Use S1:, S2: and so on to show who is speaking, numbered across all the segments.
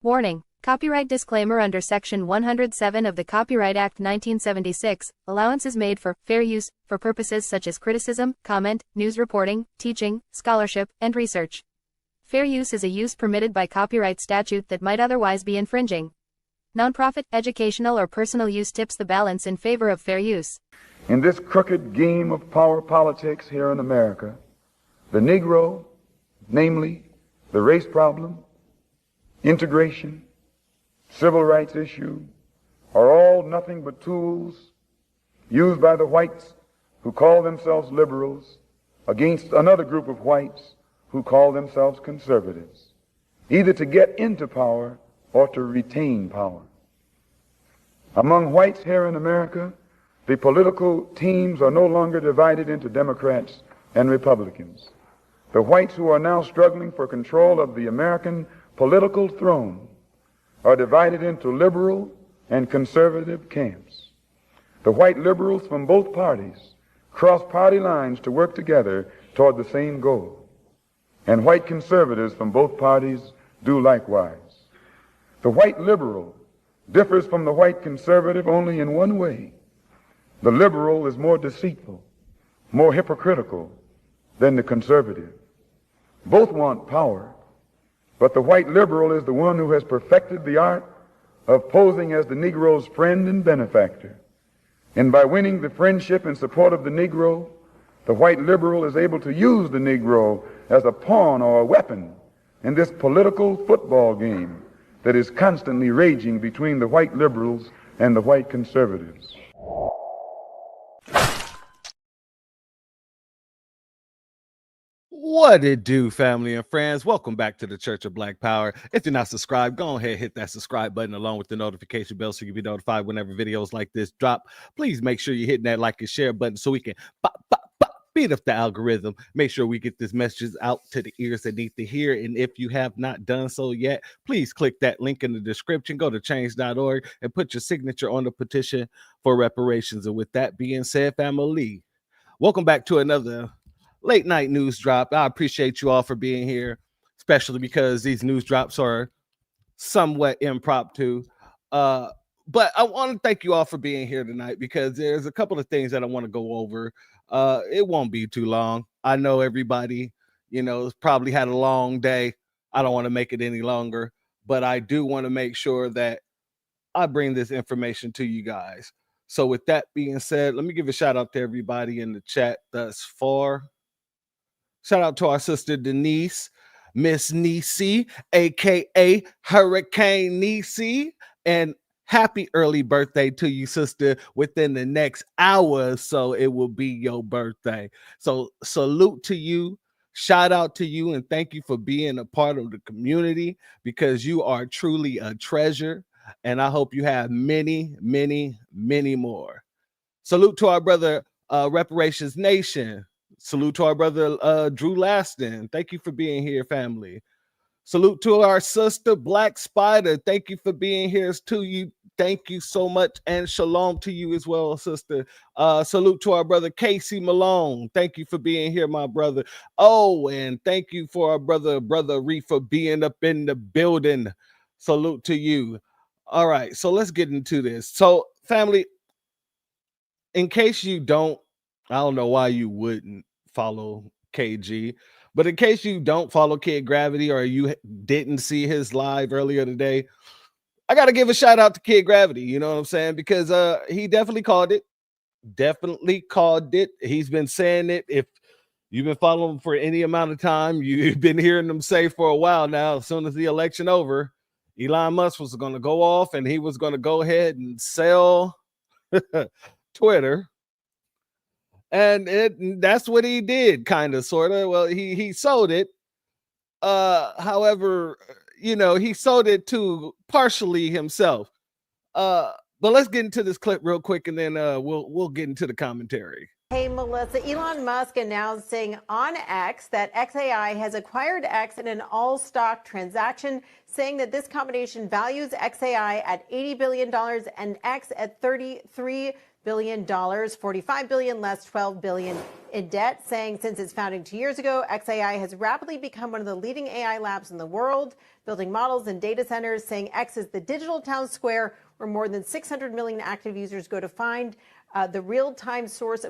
S1: Warning: Copyright disclaimer. Under Section 107 of the Copyright Act 1976, allowance is made for fair use for purposes such as criticism, comment, news reporting, teaching, scholarship, and research. Fair use is a use permitted by copyright statute that might otherwise be infringing. Nonprofit, educational, or personal use tips the balance in favor of fair use.
S2: In this crooked game of power politics here in America, the Negro, namely the race problem, integration, civil rights issue, are all nothing but tools used by the whites who call themselves liberals against another group of whites who call themselves conservatives, either to get into power or to retain power. Among whites here in America, the political teams are no longer divided into Democrats and Republicans. The whites who are now struggling for control of the American political throne are divided into liberal and conservative camps. The white liberals from both parties cross party lines to work together toward the same goal, and white conservatives from both parties do likewise. The white liberal differs from the white conservative only in one way. The liberal is more deceitful, more hypocritical than the conservative. Both want power, but the white liberal is the one who has perfected the art of posing as the Negro's friend and benefactor. And by winning the friendship and support of the Negro, the white liberal is able to use the Negro as a pawn or a weapon in this political football game that is constantly raging between the white liberals and the white conservatives.
S3: What it do, family and friends? Welcome back to the Church of Black Power. If you're not subscribed, go ahead, hit that subscribe button along with the notification bell so you can be notified whenever videos like this drop. Please make sure you're hitting that like and share button so we can beat up the algorithm. Make sure we get this message out to the ears that need to hear. And if you have not done so yet, please click that link in the description. Go to change.org and put your signature on the petition for reparations. And with that being said, family, welcome back to another late night news drop. I appreciate you all for being here, especially because these news drops are somewhat impromptu. But I want to thank you all for being here tonight because there's a couple of things that I want to go over. It won't be too long. I know everybody, has probably had a long day. I don't want to make it any longer, but I do want to make sure that I bring this information to you guys. So with that being said, let me give a shout out to everybody in the chat thus far. Shout out to our sister Denise, Miss Nisi, aka Hurricane Nisi, and happy early birthday to you, sister. Within the next hour or so, it will be your birthday. So salute to you, shout out to you, and thank you for being a part of the community because you are truly a treasure. And I hope you have many, many, many more. Salute to our brother, Reparations Nation. Salute to our brother Drew Laston. Thank you for being here, family. Salute to our sister Black Spider. Thank you for being here to you. Thank you so much. And shalom to you as well, sister. Salute to our brother Casey Malone. Thank you for being here, my brother. Oh, and thank you for our brother Reef for being up in the building. Salute to you. All right, so let's get into this. So, family, in case you don't, I don't know why you wouldn't follow KG, but in case you don't follow Kid Gravity or you didn't see his live earlier today, I got to give a shout out to Kid Gravity. You know what I'm saying? Because he definitely called it. He's been saying it. If you've been following him for any amount of time, you've been hearing him say for a while now, as soon as the election over, Elon Musk was going to go off and he was going to go ahead and sell Twitter. And that's what he did, kind of, sort of. Well, he sold it. However, he sold it to partially himself. But let's get into this clip real quick, and then we'll get into the commentary.
S4: Hey, Melissa, Elon Musk announcing on X that XAI has acquired X in an all-stock transaction, saying that this combination values XAI at $80 billion and X at $33 billion, $45 billion less $12 billion in debt, saying since its founding 2 years ago, XAI has rapidly become one of the leading AI labs in the world, building models and data centers, saying X is the digital town square where more than 600 million active users go to find the real-time source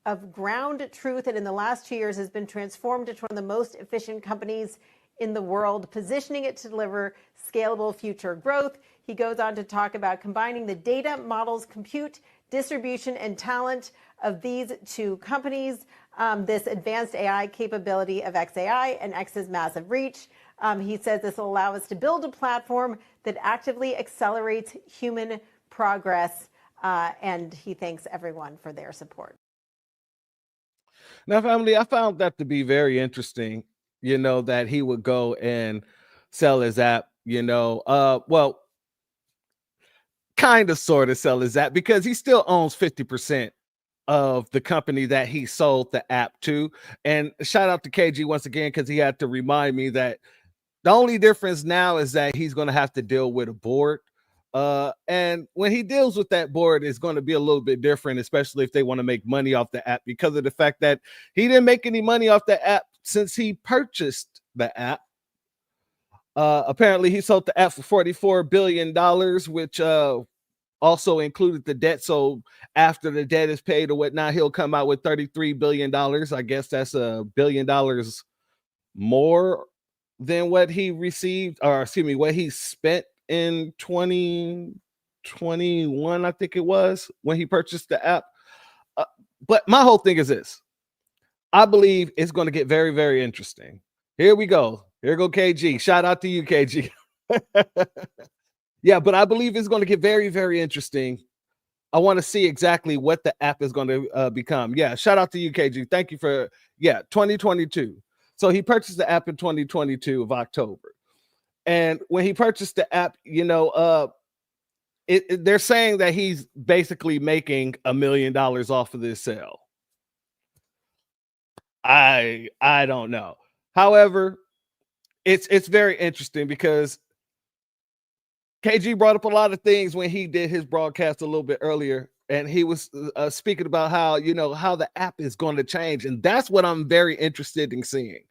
S4: of ground truth, and in the last 2 years has been transformed into one of the most efficient companies in the world, positioning it to deliver scalable future growth. He goes on to talk about combining the data, models, compute, distribution, and talent of these two companies, this advanced AI capability of XAI and X's massive reach. He says this will allow us to build a platform that actively accelerates human progress, and he thanks everyone for their support.
S3: Now, family, I found that to be very interesting, that he would go and sell his app, well, kind of sort of sell his app because he still owns 50% of the company that he sold the app to. And shout out to KG once again, because he had to remind me that the only difference now is that he's going to have to deal with a board. And when he deals with that board, it's going to be a little bit different, especially if they want to make money off the app, because of the fact that he didn't make any money off the app since he purchased the app. Apparently, he sold the app for $44 billion, which also included the debt. So after the debt is paid or whatnot, he'll come out with $33 billion. I guess that's $1 billion more than what he received, or excuse me, what he spent in 2021, I think it was, when he purchased the app. But my whole thing is this. I believe it's going to get very, very interesting. Here we go. Here go KG. Shout out to you, KG. Yeah, but I believe it's going to get very, very interesting. I want to see exactly what the app is going to become. Yeah, shout out to you, KG. Thank you for, 2022. So he purchased the app in 2022 of October. And when he purchased the app, they're saying that he's basically making $1 million off of this sale. I don't know. However, it's very interesting because KG brought up a lot of things when he did his broadcast a little bit earlier, and he was speaking about how the app is going to change, and that's what I'm very interested in seeing.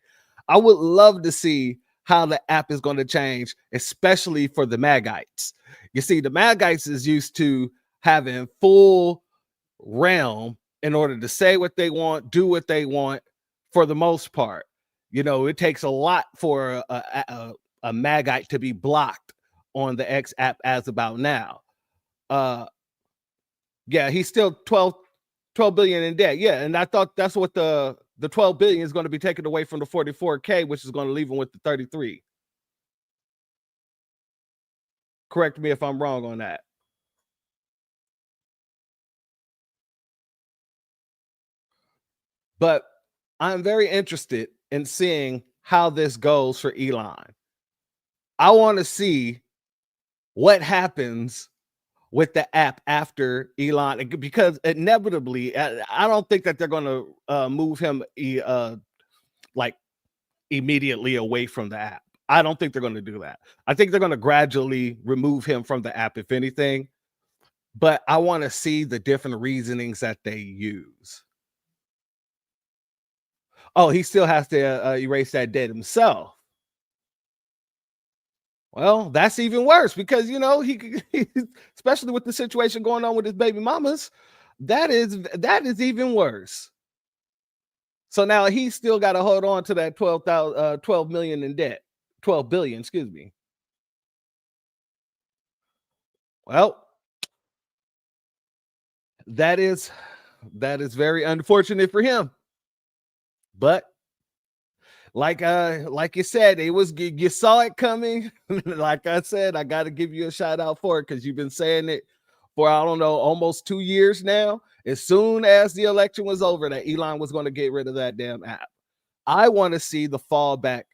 S3: I would love to see how the app is going to change, especially for the Magites. You see, the Magites is used to having full realm in order to say what they want, do what they want, for the most part. It takes a lot for a Magite to be blocked on the X app as about now. He's still 12 billion in debt. Yeah, and I thought that's what the 12 billion is going to be taken away from the 44K, which is going to leave him with the 33. Correct me if I'm wrong on that. But I'm very interested in seeing how this goes for Elon. I want to see what happens with the app after Elon, because inevitably, I don't think that they're going to move him like immediately away from the app. I don't think they're going to do that. I think they're going to gradually remove him from the app, if anything. But I want to see the different reasonings that they use. Oh, he still has to erase that debt himself. Well, that's even worse because, he especially with the situation going on with his baby mamas, that is even worse. So now he's still got to hold on to that 12 million in debt, 12 billion, excuse me. Well, that is very unfortunate for him. But like you said, you saw it coming. Like I said, I got to give you a shout out for it because you've been saying it for, I don't know, almost 2 years now. As soon as the election was over, that Elon was going to get rid of that damn app. I want to see the fallback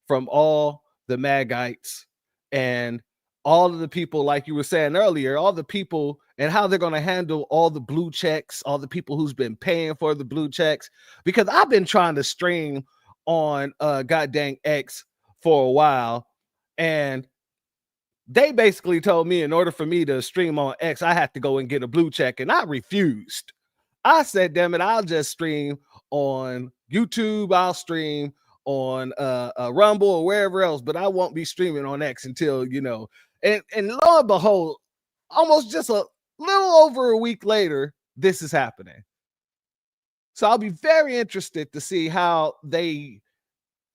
S3: from all the Magites and all of the people, like you were saying earlier, all the people, and how they're going to handle all the blue checks, all the people who's been paying for the blue checks. Because I've been trying to stream on goddamn X for a while, and they basically told me in order for me to stream on X, I had to go and get a blue check, and I refused. I said, damn it, I'll just stream on YouTube, I'll stream on Rumble or wherever else, but I won't be streaming on X until, and lo and behold, almost just a little over a week later, this is happening. So I'll be very interested to see how they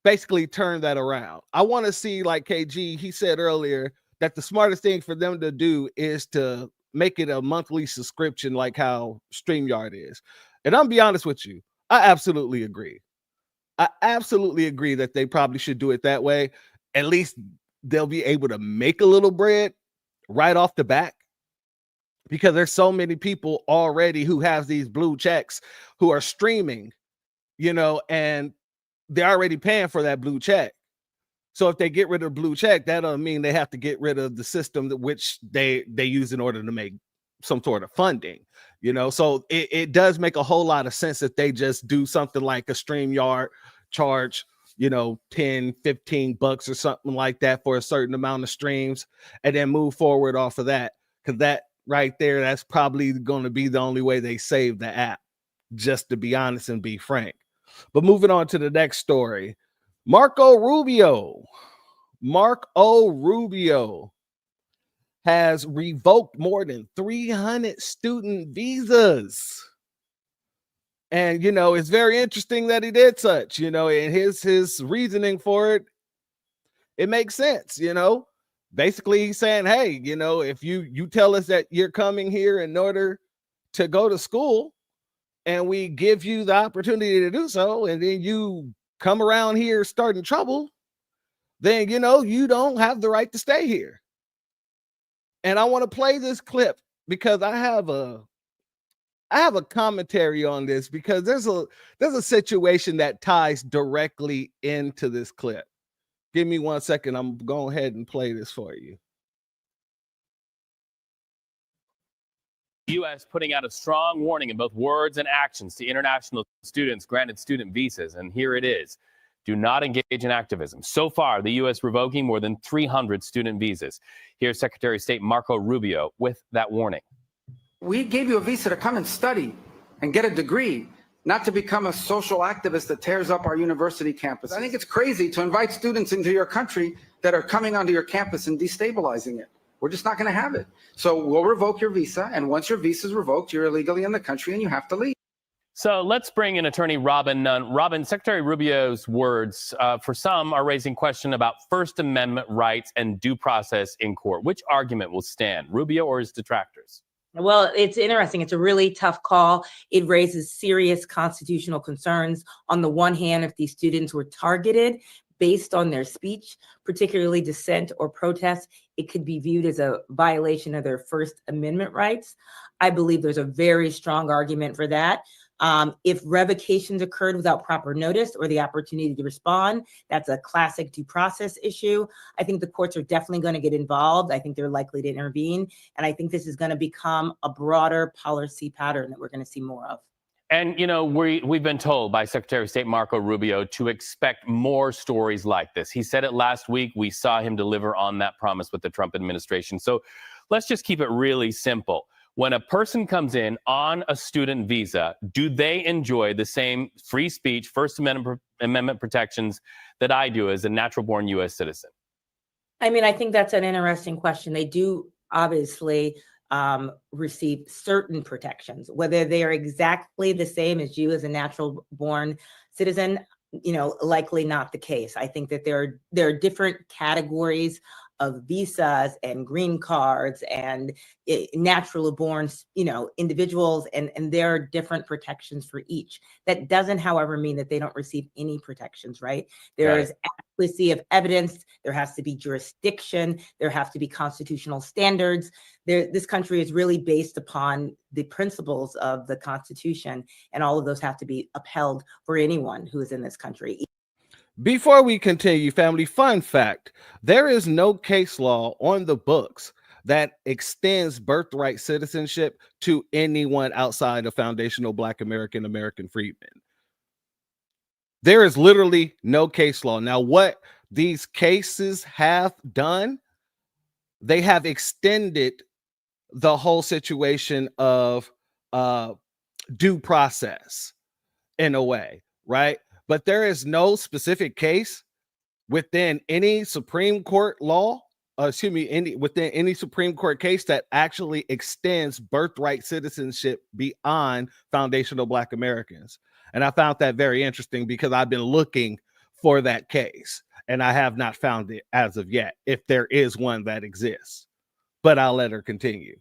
S3: basically turn that around. I want to see, like KG, he said earlier, that the smartest thing for them to do is to make it a monthly subscription like how StreamYard is. And I'll be honest with you, I absolutely agree. I absolutely agree that they probably should do it that way. At least they'll be able to make a little bread right off the back, because there's so many people already who have these blue checks who are streaming, and they're already paying for that blue check. So if they get rid of blue check, that doesn't mean they have to get rid of the system that which they use in order to make some sort of funding, you know. So it does make a whole lot of sense that they just do something like a StreamYard charge, you know, 10, 15 bucks or something like that for a certain amount of streams, and then move forward off of that. Because that right there, that's probably going to be the only way they save the app, just to be honest and be frank. But moving on to the next story, Marco Rubio has revoked more than 300 student visas. And, you know, it's very interesting that he did such, you know, and his reasoning for it, it makes sense, you know. Basically, he's saying, hey, you know, if you tell us that you're coming here in order to go to school and we give you the opportunity to do so, and then you come around here starting trouble, then, you know, you don't have the right to stay here. And I want to play this clip because I have a commentary on this, because there's a situation that ties directly into this clip. Give me 1 second. I'm going ahead and play this for you.
S5: U.S. putting out a strong warning in both words and actions to international students granted student visas. And here it is. Do not engage in activism. So far, the U.S. revoking more than 300 student visas. Here's Secretary of State Marco Rubio with that warning.
S6: We gave you a visa to come and study and get a degree, not to become a social activist that tears up our university campus. I think it's crazy to invite students into your country that are coming onto your campus and destabilizing it. We're just not going to have it. So we'll revoke your visa, and once your visa is revoked, you're illegally in the country and you have to leave.
S5: So let's bring in attorney Robin Nunn. Robin, Secretary Rubio's words, for some, are raising question about First Amendment rights and due process in court. Which argument will stand, Rubio or his detractors?
S7: Well, it's interesting. It's a really tough call. It raises serious constitutional concerns. On the one hand, if these students were targeted based on their speech, particularly dissent or protest, it could be viewed as a violation of their First Amendment rights. I believe there's a very strong argument for that. If revocations occurred without proper notice or the opportunity to respond, that's a classic due process issue. I think the courts are definitely going to get involved. I think they're likely to intervene. And I think this is going to become a broader policy pattern that we're going to see more of.
S5: And, you know, we've been told by Secretary of State Marco Rubio to expect more stories like this. He said it last week. We saw him deliver on that promise with the Trump administration. So let's just keep it really simple. When a person comes in on a student visa, do they enjoy the same free speech, First Amendment protections that I do as a natural-born U.S. citizen?
S7: I mean, I think that's an interesting question. They do obviously receive certain protections. Whether they are exactly the same as you as a natural-born citizen, you know, likely not the case. I think that there are different categories of visas and green cards and natural born, you know, individuals, and there are different protections for each. That doesn't, however, mean that they don't receive any protections, right? There is adequacy of evidence. There has to be jurisdiction. There have to be constitutional standards. This country is really based upon the principles of the Constitution, and all of those have to be upheld for anyone who is in this country.
S3: Before we continue, family, fun fact, there is no case law on the books that extends birthright citizenship to anyone outside of foundational Black American freedmen. There is literally no case law. Now, what these cases have done, they have extended the whole situation of due process in a way, right? But there is no specific case within any Supreme Court law, within any Supreme Court case that actually extends birthright citizenship beyond foundational Black Americans. And I found that very interesting because I've been looking for that case and I have not found it as of yet, if there is one that exists. But I'll let her continue.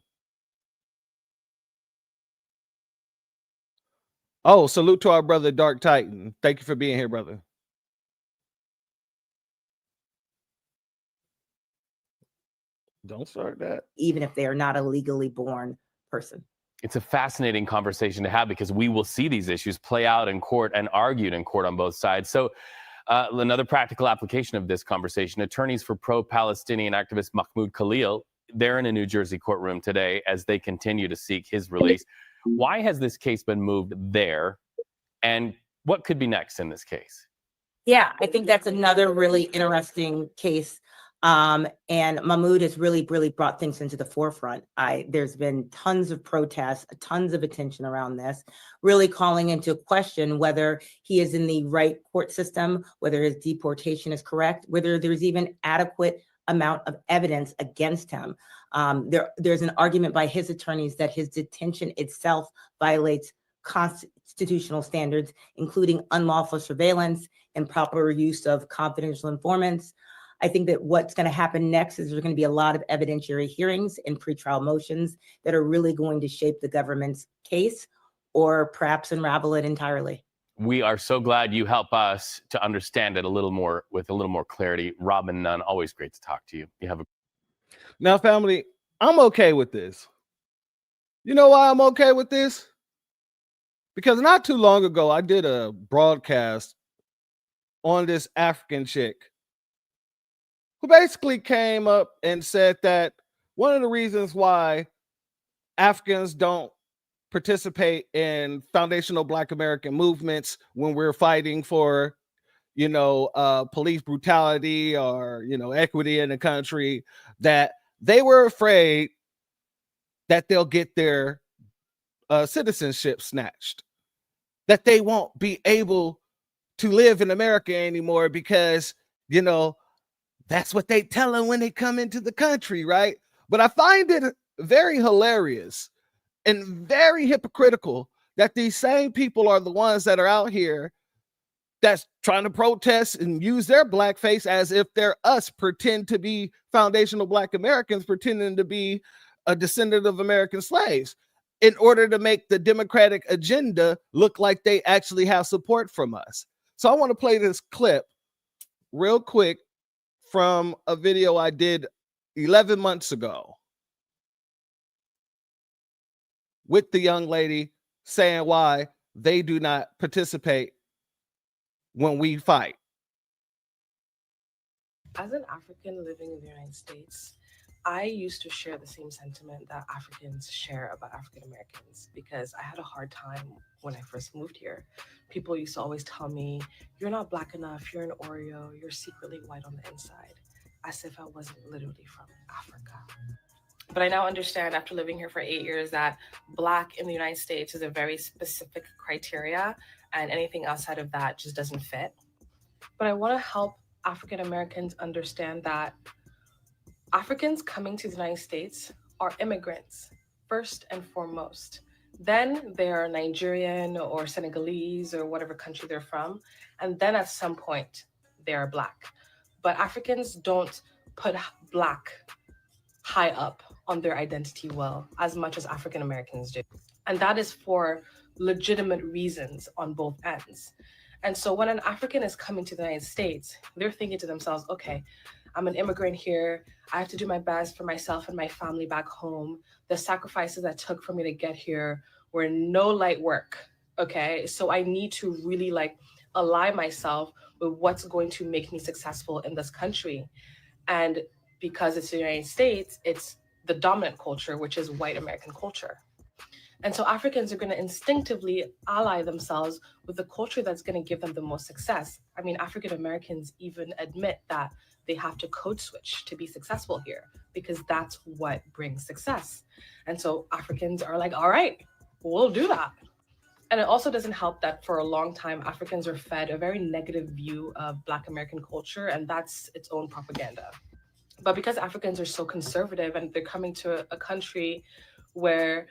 S3: Oh, salute to our brother, Dark Titan. Thank you for being here, brother. Don't start that.
S7: Even if they are not a legally born person.
S5: It's a fascinating conversation to have because we will see these issues play out in court and argued in court on both sides. So Another practical application of this conversation, attorneys for pro-Palestinian activist Mahmoud Khalil, they're in a New Jersey courtroom today as they continue to seek his release. Why has this case been moved there? And what could be next in this case?
S7: Yeah, I think that's another really interesting case. And Mahmoud has really brought things into the forefront. There's been tons of protests, tons of attention around this, really calling into question whether he is in the right court system, whether his deportation is correct, whether there's even adequate amount of evidence against him. There's an argument by his attorneys that his detention itself violates constitutional standards, including unlawful surveillance, improper use of confidential informants. I think that what's going to happen next is there's going to be a lot of evidentiary hearings and pretrial motions that are really going to shape the government's case or perhaps unravel it entirely.
S5: We are so glad you help us to understand it a little more with a little more clarity. Robin Nunn, always great to talk to you. You have a
S3: Now, family, I'm okay with this. You know why I'm okay with this? Because not too long ago, I did a broadcast on this African chick who basically came up and said that one of the reasons why Africans don't participate in foundational Black American movements when we're fighting for, police brutality or, equity in the country, that they were afraid that they'll get their citizenship snatched, that they won't be able to live in America anymore because, that's what they tell them when they come into the country, right? But I find it very hilarious and very hypocritical that these same people are the ones that are out here that's trying to protest and use their blackface as if they're us, pretend to be foundational Black Americans, pretending to be a descendant of American slaves in order to make the Democratic agenda look like they actually have support from us. So I want to play this clip real quick from a video I did 11 months ago with the young lady saying why they do not participate when we fight.
S8: As an African living in the United States, I used to share the same sentiment that Africans share about African Americans because I had a hard time when I first moved here. People used to always tell me, you're not Black enough, you're an Oreo, you're secretly white on the inside, as if I wasn't literally from Africa. But I now understand after living here for 8 years that Black in the United States is a very specific criteria, and anything outside of that just doesn't fit. But I want to help African Americans understand that Africans coming to the United States are immigrants, first and foremost. Then they are Nigerian or Senegalese or whatever country they're from. And then at some point, they are Black. But Africans don't put Black high up on their identity well, as much as African Americans do. And that is for legitimate reasons on both ends. And so when an African is coming to the United States, they're thinking to themselves, okay, I'm an immigrant here. I have to do my best for myself and my family back home. The sacrifices that took for me to get here were no light work, okay? So I need to really align myself with what's going to make me successful in this country. And because it's the United States, it's the dominant culture, which is white American culture. And so Africans are going to instinctively ally themselves with the culture that's going to give them the most success. I mean, African Americans even admit that they have to code switch to be successful here because that's what brings success. And so Africans are like, all right, we'll do that. And it also doesn't help that for a long time, Africans are fed a very negative view of Black American culture, and that's its own propaganda. But because Africans are so conservative and they're coming to a country where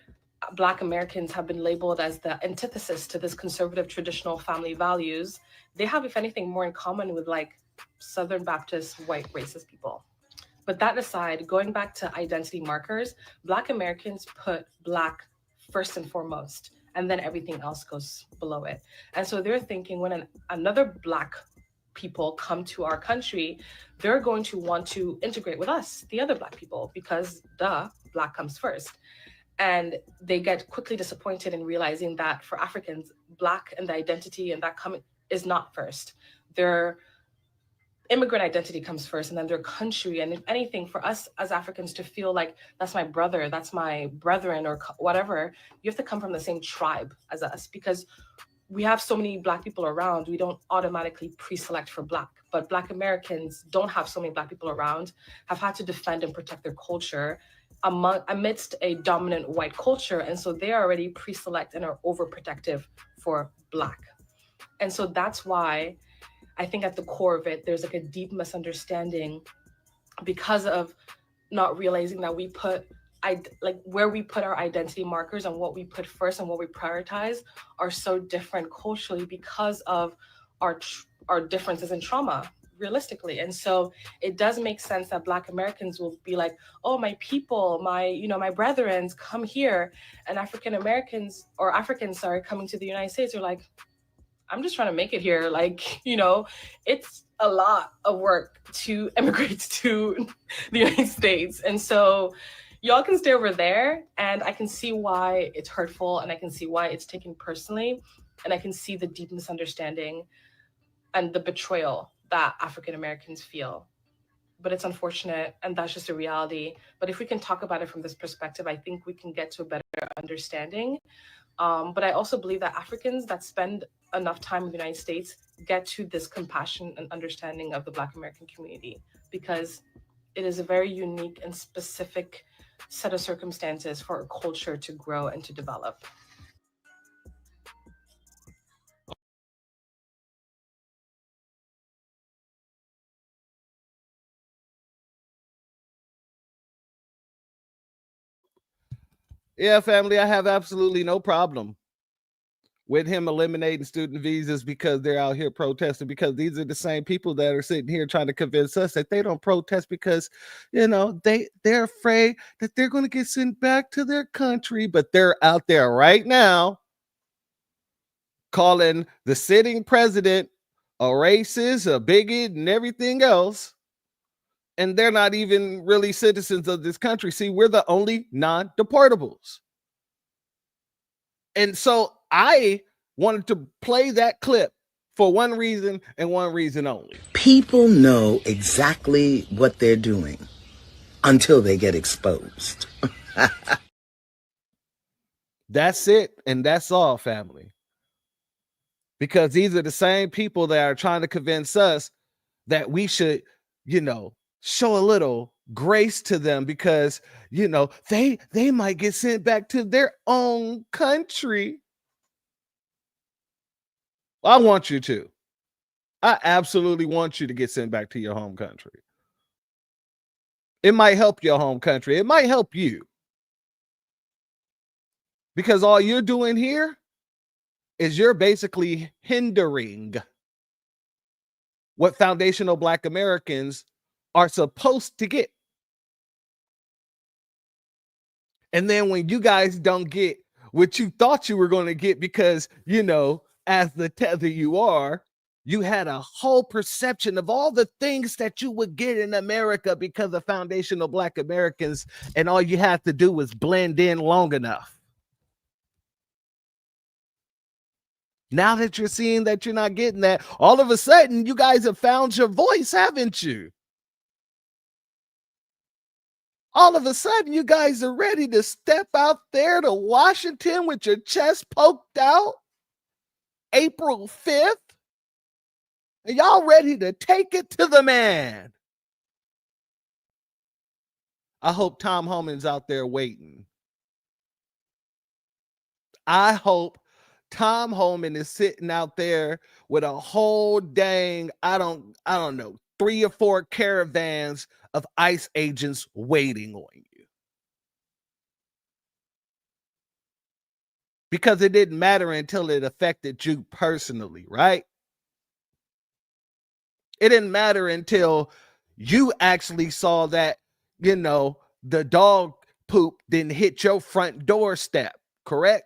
S8: Black Americans have been labeled as the antithesis to this conservative traditional family values, they have, if anything, more in common with Southern Baptist white racist people. But that aside, going back to identity markers, Black Americans put Black first and foremost, and then everything else goes below it. And so they're thinking when another Black people come to our country, they're going to want to integrate with us, the other Black people, because Black comes first. And they get quickly disappointed in realizing that for Africans, Black and the identity and that coming is not first. their immigrant identity comes first, and then their country. And if anything, for us as Africans to feel like that's my brother, that's my brethren, or whatever, you have to come from the same tribe as us, because we have so many Black people around. We don't automatically pre-select for Black, but Black Americans don't have so many Black people around, have had to defend and protect their culture amidst a dominant white culture. And so they are already pre-select and are overprotective for Black. And so that's why I think at the core of it, there's like a deep misunderstanding because of not realizing that we put where we put our identity markers and what we put first and what we prioritize are so different culturally because of our differences in trauma, realistically. And so it does make sense that Black Americans will be like, oh, my people, my brethrens come here, and African Americans, or Africans, sorry, coming to the United States are like, I'm just trying to make it here. Like, it's a lot of work to immigrate to the United States. And so y'all can stay over there, and I can see why it's hurtful, and I can see why it's taken personally, and I can see the deep misunderstanding and the betrayal that African Americans feel. But it's unfortunate, and that's just a reality. But if we can talk about it from this perspective, I think we can get to a better understanding. But I also believe that Africans that spend enough time in the United States get to this compassion and understanding of the Black American community, because it is a very unique and specific set of circumstances for a culture to grow and to develop.
S3: Yeah, family, I have absolutely no problem with him eliminating student visas because they're out here protesting, because these are the same people that are sitting here trying to convince us that they don't protest because, they're afraid that they're going to get sent back to their country. But they're out there right now calling the sitting president a racist, a bigot, and everything else. And they're not even really citizens of this country. See, we're the only non-deportables. And so I wanted to play that clip for one reason and one reason only.
S9: People know exactly what they're doing until they get exposed.
S3: That's it. And that's all, family. Because these are the same people that are trying to convince us that we should, show a little grace to them because, they might get sent back to their own country. I want you to. I absolutely want you to get sent back to your home country. It might help your home country. It might help you. Because all you're doing here is you're basically hindering what foundational Black Americans are supposed to get. And then when you guys don't get what you thought you were going to get because, as the tether you are, you had a whole perception of all the things that you would get in America because of foundational Black Americans, and all you had to do was blend in long enough. Now that you're seeing that you're not getting that, all of a sudden you guys have found your voice, haven't you? All of a sudden you guys are ready to step out there to Washington with your chest poked out April 5th. And y'all ready to take it to the man. I hope Tom Homan's out there waiting. I hope Tom Homan is sitting out there with a whole dang, I don't know, 3 or 4 caravans of ICE agents waiting on you. Because it didn't matter until it affected you personally, right? It didn't matter until you actually saw that, the dog poop didn't hit your front doorstep, correct?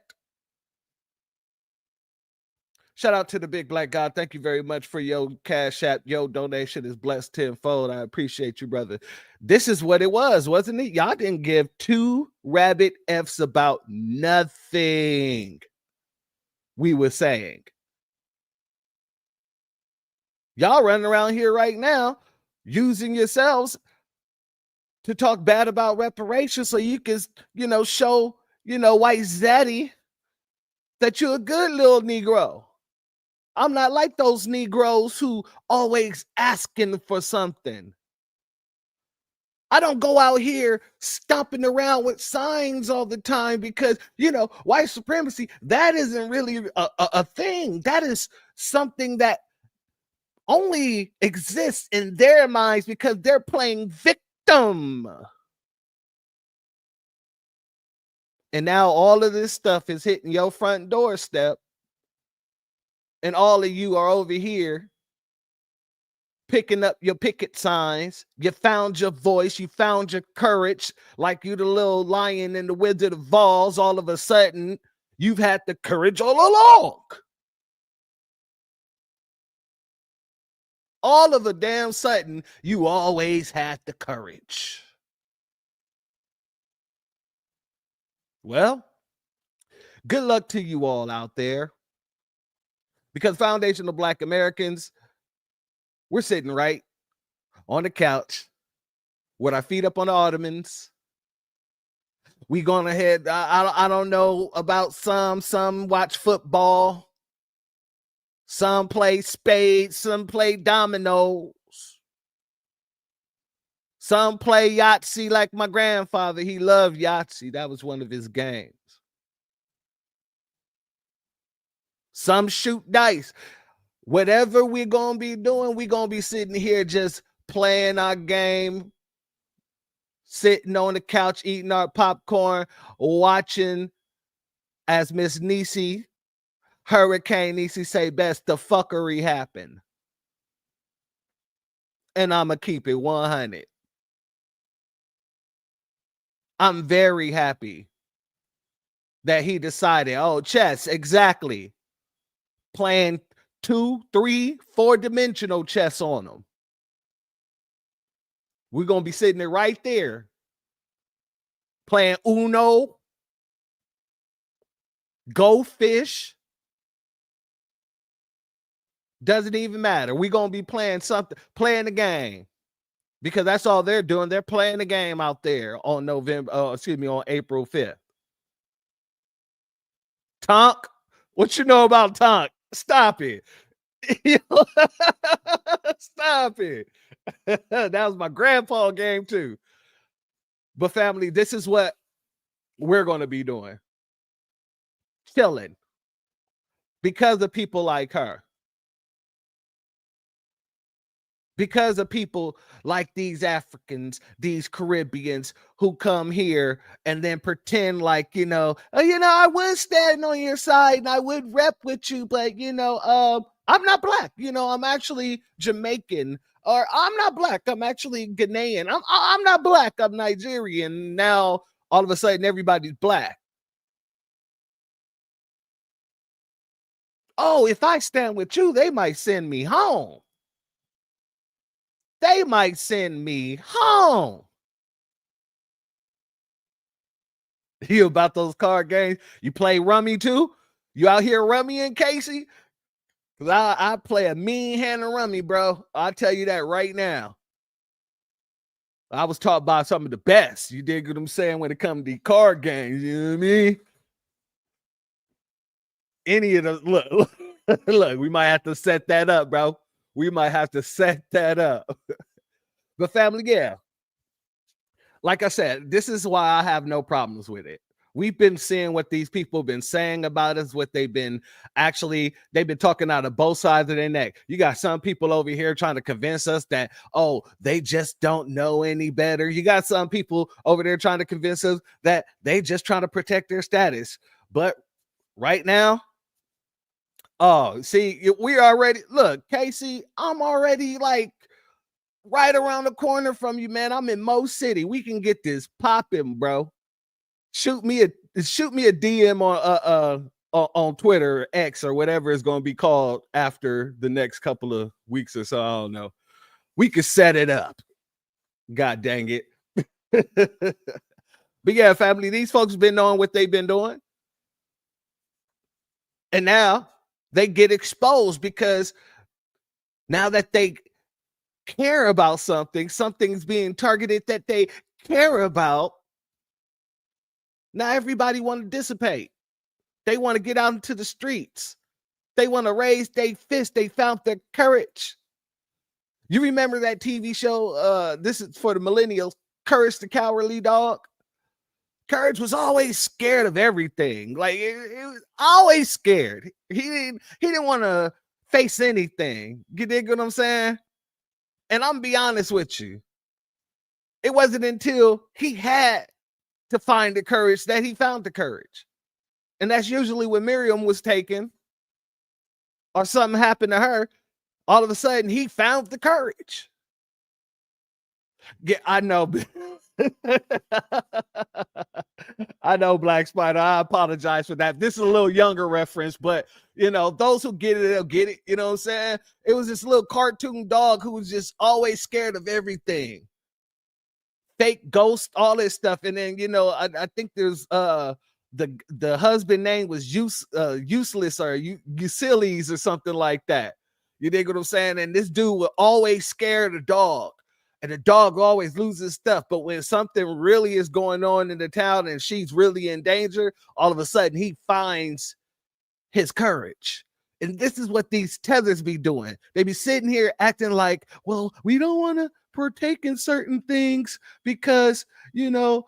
S3: Shout out to the big black God. Thank you very much for your Cashapp. Your donation is blessed tenfold. I appreciate you, brother. This is what it was, wasn't it? Y'all didn't give 2 rabbit F's about nothing we were saying. Y'all running around here right now using yourselves to talk bad about reparations so you can, show, white zaddy that you're a good little Negro. I'm not like those Negroes who always asking for something. I don't go out here stomping around with signs all the time because, white supremacy, that isn't really a thing. That is something that only exists in their minds because they're playing victim. And now all of this stuff is hitting your front doorstep. And all of you are over here picking up your picket signs. You found your voice. You found your courage. Like you the little lion in the Wizard of Oz. All of a sudden, you've had the courage all along. All of a damn sudden, you always had the courage. Well, good luck to you all out there. Because Foundation of Black Americans, we're sitting right on the couch with our feet up on the ottomans. We going ahead. I don't know about some watch football. Some play spades. Some play dominoes. Some play Yahtzee like my grandfather. He loved Yahtzee. That was one of his games. Some shoot dice. Whatever we're going to be doing, we're going to be sitting here just playing our game, sitting on the couch, eating our popcorn, watching, as Miss Niecy, Hurricane Niecy say best, the fuckery happen. And I'm going to keep it 100. I'm very happy that he decided, chess, exactly. Playing 2, 3, 4-dimensional chess on them. We're going to be sitting there right there playing Uno, Go Fish. Doesn't even matter. We're going to be playing something, playing the game. Because that's all they're doing. They're playing the game out there on on April 5th. Tonk, what you know about Tonk? Stop it. Stop it. That was my grandpa game too. But family, this is what we're going to be doing. Chilling. Because of people like her. Because of people like these Africans, these Caribbeans who come here and then pretend like, I would stand on your side and I would rep with you, but, I'm not black. I'm actually Jamaican, or I'm not black. I'm actually Ghanaian. I'm not black. I'm Nigerian. Now, all of a sudden, everybody's black. Oh, if I stand with you, they might send me home. They might send me home. You about those card games? You play rummy too? You out here rummying, Casey? Because I play a mean hand of rummy, bro. I'll tell you that right now. I was taught by some of the best. You dig what I'm saying when it comes to card games? You know what I mean? Any of the look, we might have to set that up, bro. We might have to set that up. But family, yeah. Like I said, this is why I have no problems with it. We've been seeing what these people have been saying about us, what they've been talking out of both sides of their neck. You got some people over here trying to convince us that, they just don't know any better. You got some people over there trying to convince us that they just trying to protect their status. But right now, we already, look, Casey, I'm already like right around the corner from you, man. I'm in Mo City. We can get this popping, bro. Shoot me a DM on Twitter, X, or whatever it's going to be called after the next couple of weeks or so. I don't know. We could set it up. God dang it. But yeah, family, these folks been knowing what they've been doing. And now they get exposed because Now that they care about something, something's being targeted that they care about. Now everybody want to dissipate. They want to get out into the streets. They want to raise their fist. They found their courage. You remember that TV show? This is for the millennials. Courage the Cowardly Dog. Courage was always scared of everything. Like it was always scared. He didn't want to face anything. You dig what I'm saying? And I'm gonna be honest with you. It wasn't until he had to find the courage that he found the courage. And that's usually when Miriam was taken or something happened to her. All of a sudden, he found the courage. Yeah, I know. I know, Black Spider. I apologize for that. This is a little younger reference, but you know, those who get it, they'll get it. You know what I'm saying? It was this little cartoon dog who was just always scared of everything. Fake ghost, all this stuff. And then, you know, I think there's the husband name was useless or Ulysses or something like that. You dig what I'm saying? And this dude would always scare the dog. And the dog always loses stuff. But when something really is going on in the town and she's really in danger, all of a sudden he finds his courage. And this is what these tethers be doing. They be sitting here acting like, well, we don't want to partake in certain things because, you know,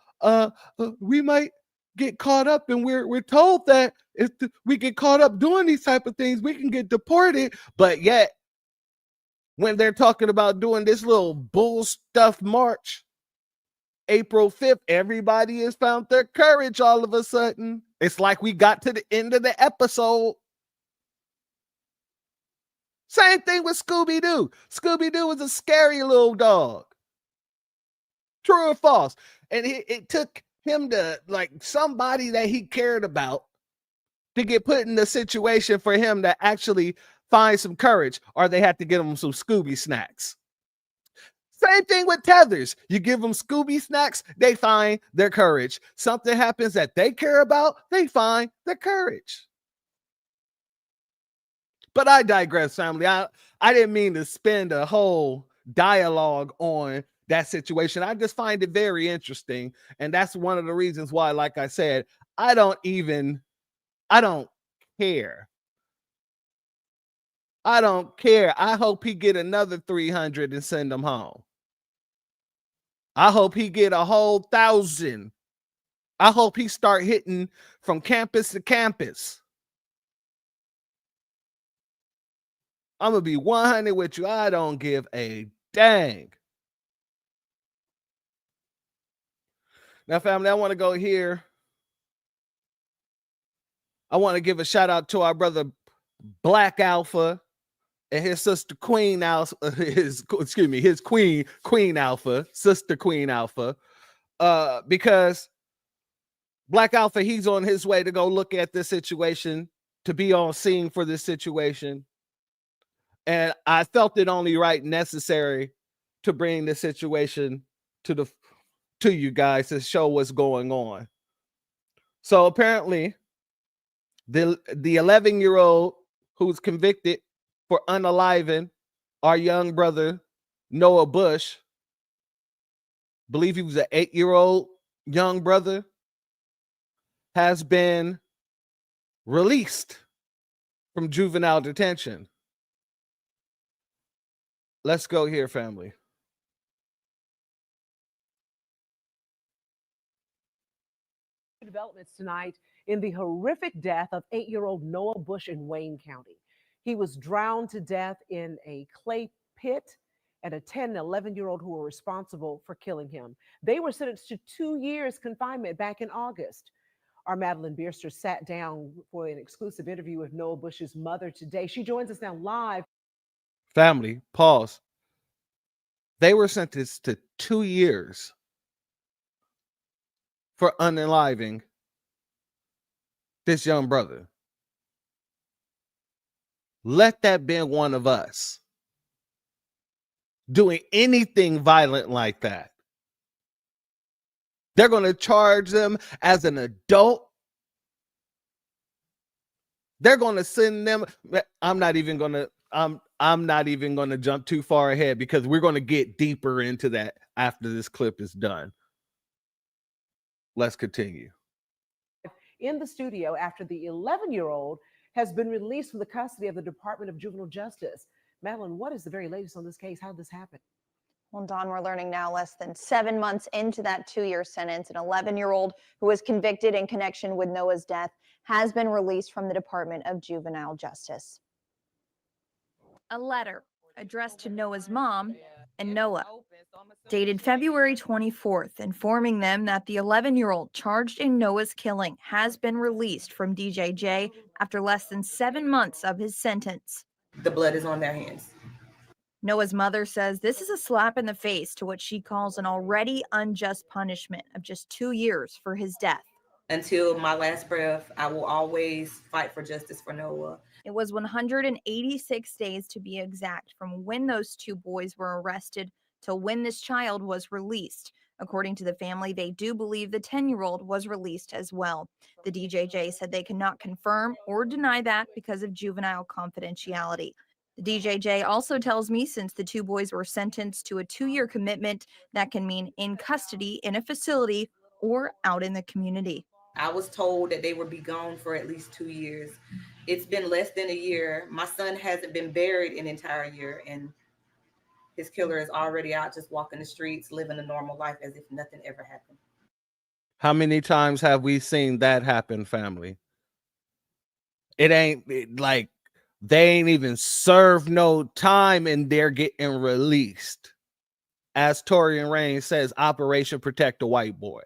S3: we might get caught up, and we're told that if we get caught up doing these type of things, we can get deported. But yet, when they're talking about doing this little bull stuff march, April 5th, everybody has found their courage all of a sudden. It's like we got to the end of the episode. Same thing with Scooby-Doo. Scooby-Doo was a scary little dog. True or false? And it took him to, like, somebody that he cared about to get put in the situation for him to actually find some courage, or they had to give him some Scooby snacks. Same thing with tethers. You give them Scooby snacks, they find their courage. Something happens that they care about, they find their courage. But I digress, family. I didn't mean to spend a whole dialogue on that situation. I just find it very interesting. And that's one of the reasons why, like I said, I don't care. I don't care. I hope he get another 300 and send them home. I hope he get a whole 1,000. I hope he start hitting from campus to campus. I'm going to be 100 with you. I don't give a dang. Now, family, I want to go here. I want to give a shout out to our brother Black Alpha and his sister Queen Alpha, his Queen Alpha, sister Queen Alpha, because Black Alpha, he's on his way to go look at this situation, to be on scene for this situation. And I felt it only right, necessary to bring the situation to you guys to show what's going on. So apparently, the 11-year-old who's convicted for unaliving our young brother Noah Bush, believe he was an 8-year-old young brother, has been released from juvenile detention. Let's go here, family.
S10: Developments tonight in the horrific death of 8-year-old Noah Bush in Wayne County. He was drowned to death in a clay pit, and a 10 and 11-year-old who were responsible for killing him. They were sentenced to 2 years confinement back in August. Our Madeline Bierster sat down for an exclusive interview with Noah Bush's mother today. She joins us now live.
S3: Family, pause. They were sentenced to 2 years for unaliving this young brother. Let that be one of us doing anything violent like that. They're going to charge them as an adult. They're going to send them. I'm not even going to. I'm not even going to jump too far ahead because we're going to get deeper into that after this clip is done. Let's continue.
S10: In the studio after the 11-year-old has been released from the custody of the Department of Juvenile Justice. Madeline, what is the very latest on this case? How did this happen?
S11: Well, Don, we're learning now less than 7 months into that 2-year sentence, an 11-year-old who was convicted in connection with Noah's death has been released from the Department of Juvenile Justice.
S12: A letter addressed to Noah's mom and Noah, dated February 24th, informing them that the 11-year-old charged in Noah's killing has been released from DJJ after less than 7 months of his sentence.
S7: The blood is on their hands.
S12: Noah's mother says this is a slap in the face to what she calls an already unjust punishment of just 2 years for his death.
S7: Until my last breath, I will always fight for justice for Noah.
S12: It was 186 days to be exact from when those two boys were arrested till when this child was released. According to the family, they do believe the 10-year-old was released as well. The DJJ said they cannot confirm or deny that because of juvenile confidentiality. The DJJ also tells me since the two boys were sentenced to a 2-year commitment, that can mean in custody in a facility or out in the community.
S7: I was told that they would be gone for at least 2 years. It's been less than a year. My son hasn't been buried an entire year, and his killer is already out just walking the streets, living a normal life as if nothing ever happened.
S3: How many times have we seen that happen, family? Like they ain't even served no time and they're getting released. As Torian Rain says, Operation Protect the White Boy.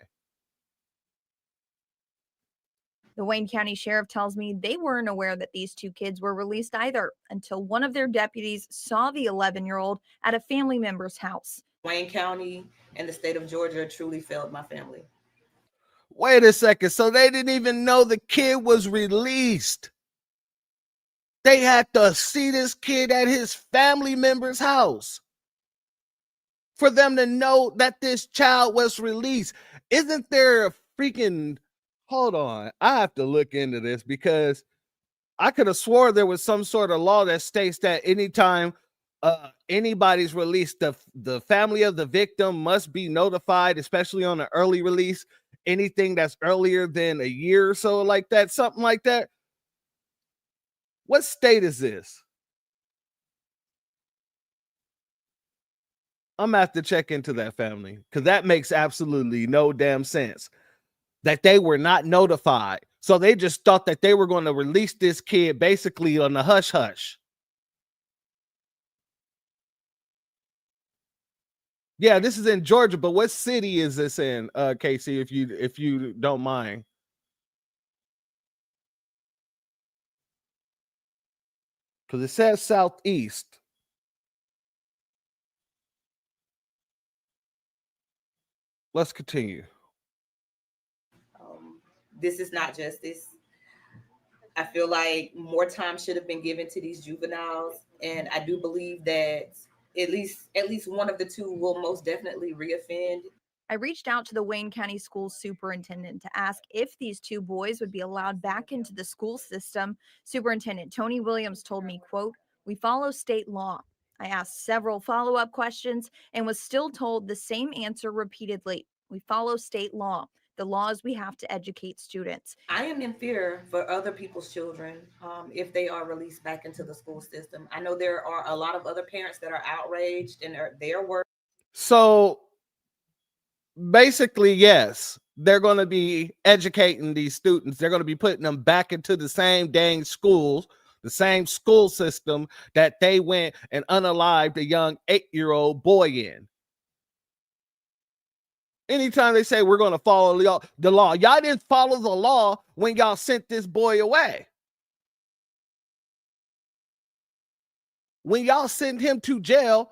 S12: The Wayne County Sheriff tells me they weren't aware that these two kids were released either until one of their deputies saw the 11-year-old at a family member's house.
S7: Wayne County and the state of Georgia truly failed my family.
S3: Wait a second. So they didn't even know the kid was released. They had to see this kid at his family member's house for them to know that this child was released. Isn't there a freaking... Hold on. I have to look into this because I could have swore there was some sort of law that states that anytime anybody's released, the family of the victim must be notified, especially on an early release. Anything that's earlier than a year or so, like that, something like that. What state is this? I'm gonna have to check into that, family, because that makes absolutely no damn sense. That they were not notified. So they just thought that they were going to release this kid basically on the hush hush. Yeah, this is in Georgia, but what city is this in, Casey, if you don't mind? Because it says Southeast. Let's continue.
S7: This is not justice. I feel like more time should have been given to these juveniles, and I do believe that at least one of the two will most definitely reoffend.
S12: I reached out to the Wayne County School Superintendent to ask if these two boys would be allowed back into the school system. Superintendent Tony Williams told me, quote, "We follow state law." I asked several follow-up questions and was still told the same answer repeatedly. We follow state law. The laws we have to educate students.
S7: I am in fear for other people's children if they are released back into the school system. I know there are a lot of other parents that are outraged and they're worried.
S3: So basically, yes, they're going to be educating these students. They're going to be putting them back into the same dang schools, the same school system that they went and unalived a young 8-year-old boy in. Anytime they say we're going to follow the law, y'all didn't follow the law when y'all sent this boy away. When y'all sent him to jail,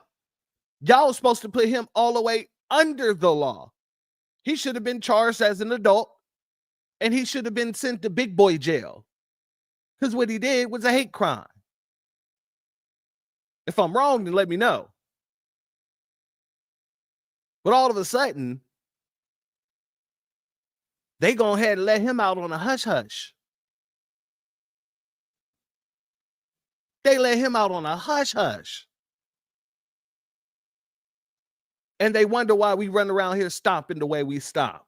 S3: y'all was supposed to put him all the way under the law. He should have been charged as an adult, and he should have been sent to big boy jail because what he did was a hate crime. If I'm wrong, then let me know. But all of a sudden, they go ahead and let him out on a hush hush. They let him out on a hush-hush. And they wonder why we run around here stomping the way we stomp.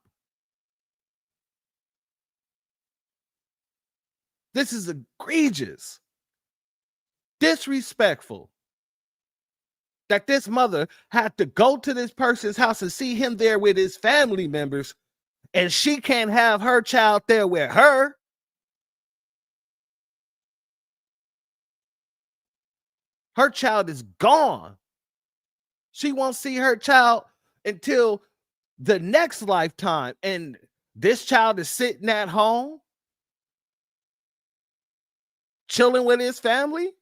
S3: This is egregious, disrespectful, that this mother had to go to this person's house and see him there with his family members, and she can't have her child there with her. Her child is gone. She won't see her child until the next lifetime. And this child is sitting at home, chilling with his family.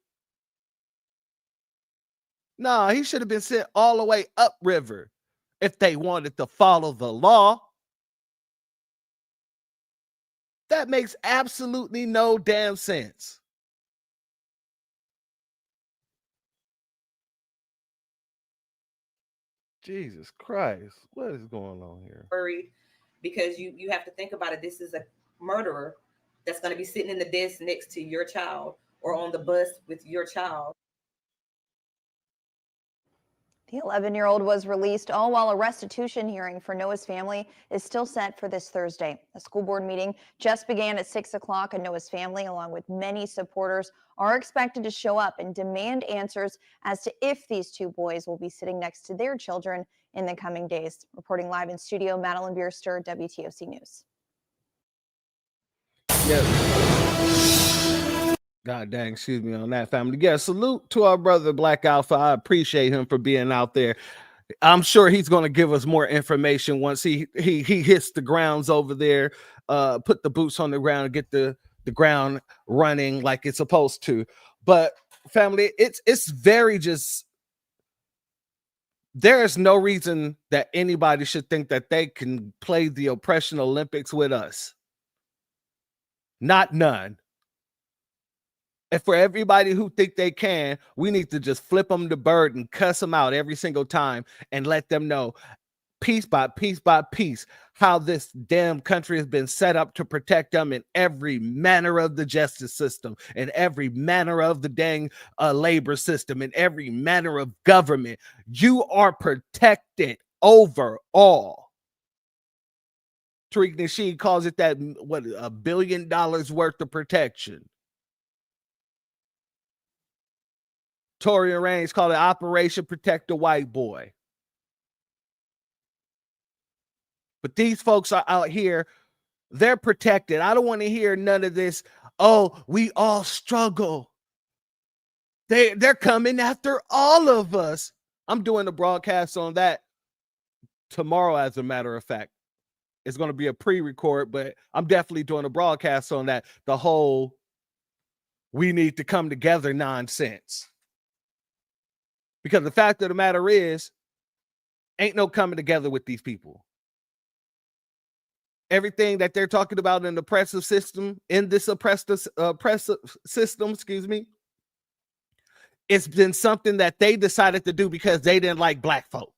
S3: Nah, he should have been sent all the way upriver if they wanted to follow the law. That makes absolutely no damn sense. Jesus Christ, what is going on here?
S7: Worried because you have to think about it. This is a murderer that's going to be sitting in the desk next to your child or on the bus with your child.
S11: The 11-year-old was released, all while a restitution hearing for Noah's family is still set for this Thursday. A school board meeting just began at 6 o'clock, and Noah's family, along with many supporters, are expected to show up and demand answers as to if these two boys will be sitting next to their children in the coming days. Reporting live in studio, Madeline Bierster, WTOC News.
S3: God dang, excuse me on that, family. Yeah, salute to our brother Black Alpha. I appreciate him for being out there. I'm sure he's going to give us more information once he hits the grounds over there, put the boots on the ground and get the ground running like it's supposed to. But family, it's very just, there is no reason that anybody should think that they can play the oppression Olympics with us. Not none. And for everybody who think they can, we need to just flip them the bird and cuss them out every single time and let them know piece by piece by piece how this damn country has been set up to protect them in every manner of the justice system, in every manner of the dang labor system, in every manner of government. You are protected overall. Tariq Nasheed calls it that, what, $1 billion worth of protection. Toria Reigns called it Operation Protect the White Boy. But these folks are out here, they're protected. I don't want to hear none of this, oh, we all struggle. They're coming after all of us. I'm doing a broadcast on that tomorrow, as a matter of fact. It's going to be a pre-record, but I'm definitely doing a broadcast on that. The whole we need to come together nonsense. Because the fact of the matter is, ain't no coming together with these people. Everything that they're talking about in the oppressive system, in this oppressive system, excuse me, it's been something that they decided to do because they didn't like black folk.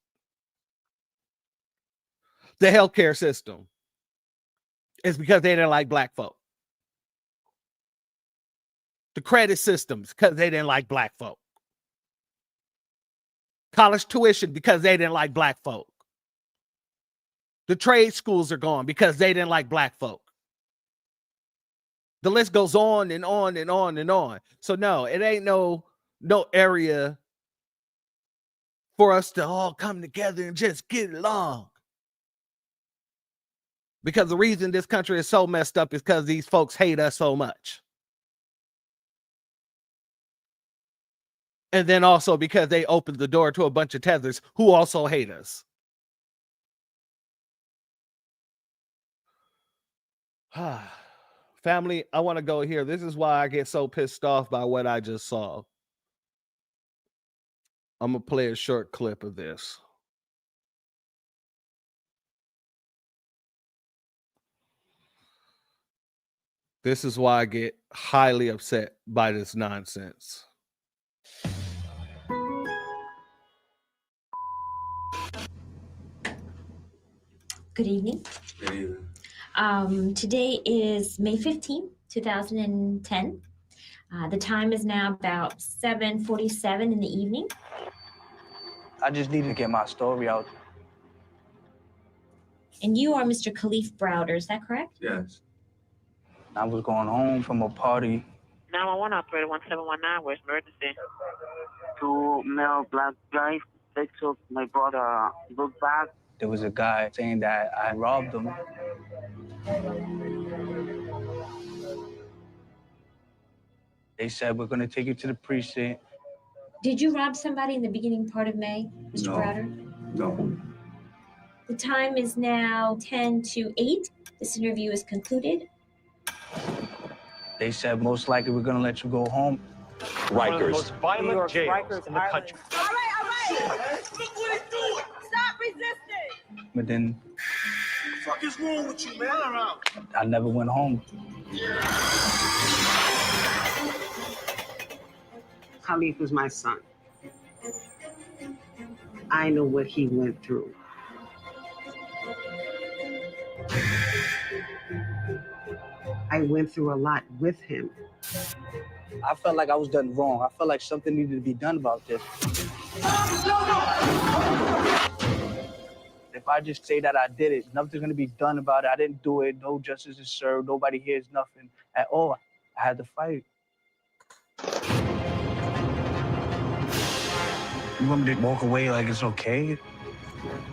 S3: The healthcare system is because they didn't like black folk. The credit systems, because they didn't like black folk. College tuition, because they didn't like black folk. The trade schools are gone because they didn't like black folk. The list goes on and on and on and on. So no, it ain't no area for us to all come together and just get along. Because the reason this country is so messed up is because these folks hate us so much. And then also because they opened the door to a bunch of tethers who also hate us. Family, I want to go here. This is why I get so pissed off by what I just saw. I'm going to play a short clip of this. This is why I get highly upset by this nonsense.
S13: Good evening. Good evening. Today is May 15th, 2010. The time is now about 7:47 in the evening.
S14: I just need to get my story out.
S13: And you are Mr. Khalif Browder, is that correct?
S14: Yes. I was going home from a party.
S15: 911 operator 1719, where's emergency? Two male black guys, they took my brother book bag.
S14: There was a guy saying that I robbed him. They said, we're going to take you to the precinct.
S13: Did you rob somebody in the beginning part of May, Mr. Browder?
S14: No.
S13: The time is now 10 to 8. This interview is concluded.
S14: They said, most likely we're going to let you go home.
S16: Rikers. Most violent jails in the country.
S17: All right. Look what he's doing. Stop resisting.
S14: But then
S17: What the fuck is wrong with you, man?
S14: I never went home.
S18: Khalif was my son. I know what he went through. I went through a lot with him.
S14: I felt like I was done wrong. I felt like something needed to be done about this. If I just say that I did it, nothing's going to be done about it. I didn't do it. No justice is served. Nobody hears nothing at all. I had to fight. You want me to walk away like it's okay?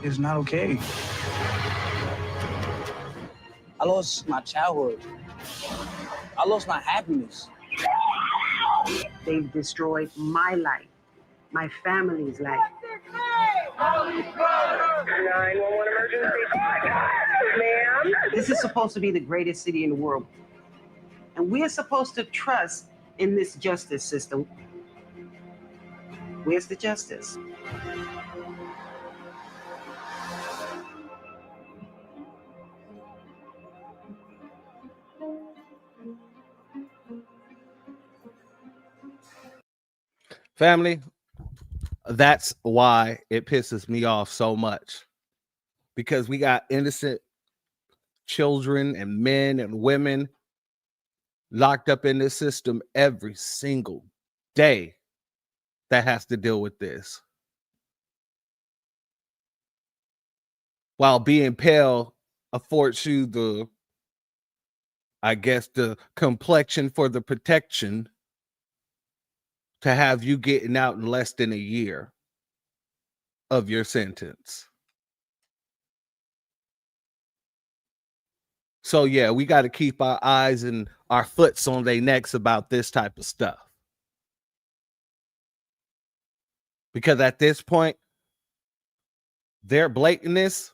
S14: It's not okay. I lost my childhood. I lost my happiness.
S18: They've destroyed my life, my family's life.
S17: 911 emergency. Ma'am?
S18: This is supposed to be the greatest city in the world. And we're supposed to trust in this justice system. Where's the justice?
S3: Family, that's why it pisses me off so much, because we got innocent children and men and women locked up in this system every single day that has to deal with this, while being pale affords you the, I guess, the complexion for the protection to have you getting out in less than a year of your sentence. So yeah, we got to keep our eyes and our foots on their necks about this type of stuff. Because at this point, their blatantness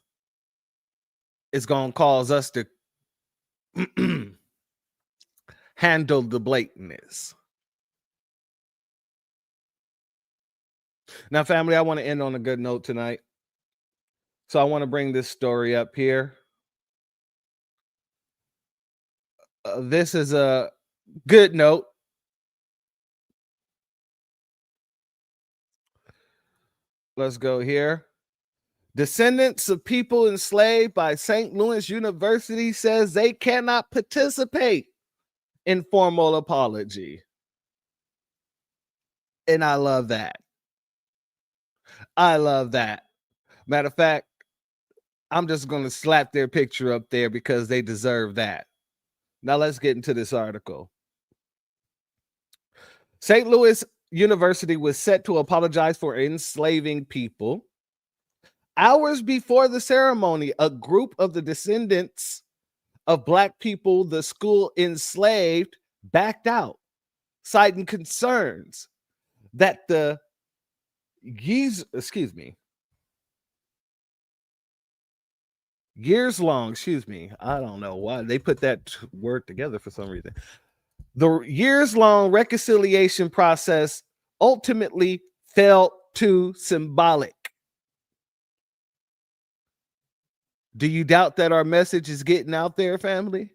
S3: is going to cause us to handle the blatantness. Now, family, I want to end on a good note tonight. So I want to bring this story up here. This is a good note. Let's go here. Descendants of people enslaved by St. Louis University says they cannot participate in formal apology. And I love that. I love that. Matter of fact, I'm just going to slap their picture up there because they deserve that. Now let's get into this article. St. Louis University was set to apologize for enslaving people. Hours before the ceremony, a group of the descendants of Black people the school enslaved backed out, citing concerns that the years long, I don't know why they put that word together for some reason. The years-long reconciliation process ultimately felt too symbolic. Do you doubt that our message is getting out there, family?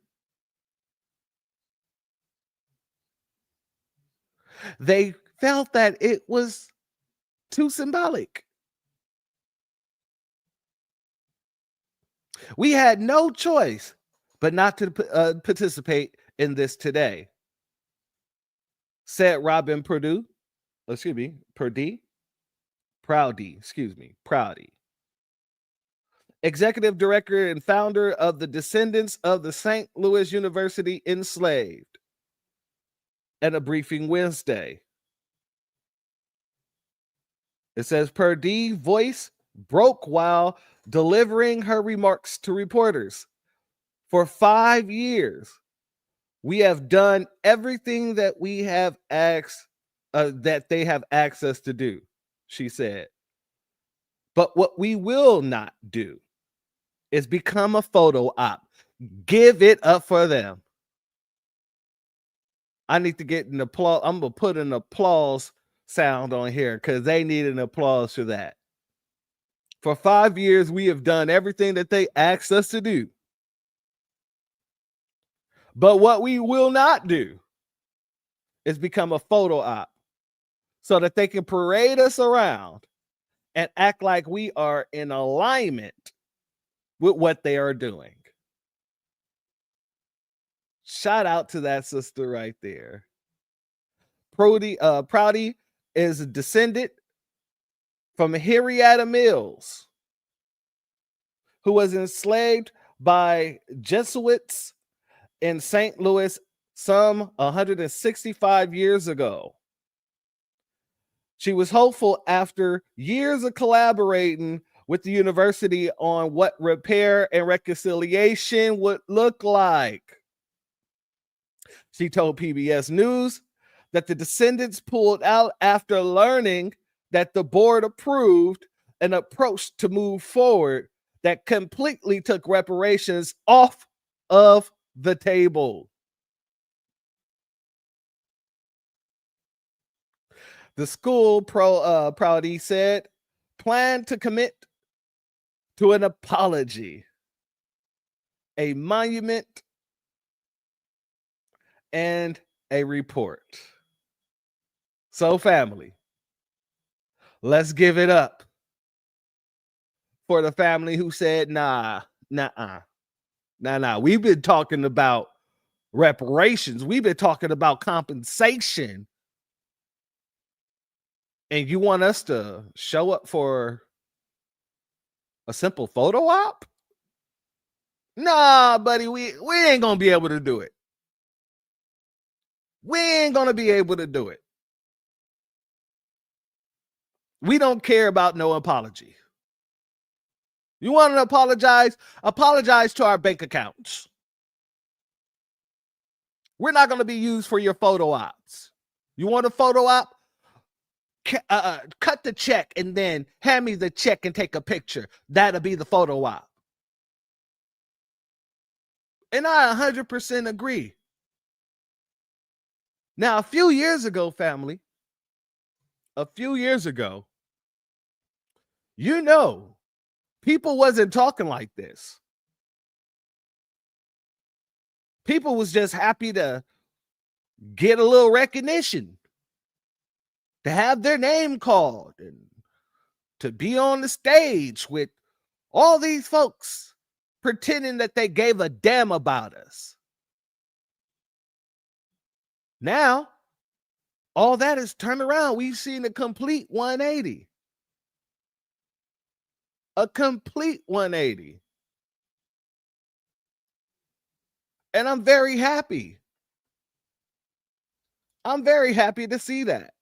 S3: They felt that it was too symbolic. We had no choice but not to participate in this today. said Robin Proudy, executive director and founder of the Descendants of the St. Louis University Enslaved, at a briefing Wednesday. It says Purdy's voice broke while delivering her remarks to reporters. For 5 years, we have done everything that we have asked, that they have asked us to do, she said. But what we will not do is become a photo op. Give it up for them. I need to get an applause. I'm going to put an applause sound on here because they need an applause for that. For 5 years, we have done everything that they asked us to do. But what we will not do is become a photo op so that they can parade us around and act like we are in alignment with what they are doing. Shout out to that sister right there. Proudy is a descendant from Henrietta Mills, who was enslaved by Jesuits in St. Louis some 165 years ago. She was hopeful after years of collaborating with the university on what repair and reconciliation would look like. She told PBS News that the descendants pulled out after learning that the board approved an approach to move forward that completely took reparations off of the table. The school, Proudy said, planned to commit to an apology, a monument, and a report. So, family, let's give it up for the family who said, nah. We've been talking about reparations. We've been talking about compensation. And you want us to show up for a simple photo op? Nah, buddy, we ain't gonna be able to do it. We ain't gonna be able to do it. We don't care about no apology. You want to apologize? Apologize to our bank accounts. We're not going to be used for your photo ops. You want a photo op? Cut the check and then hand me the check and take a picture. That'll be the photo op. And I 100% agree. Now, a few years ago, family, you know, people wasn't talking like this. People was just happy to get a little recognition, to have their name called, and to be on the stage with all these folks pretending that they gave a damn about us. Now, all that is turned around. We've seen a complete 180. A complete 180. And I'm very happy. I'm very happy to see that.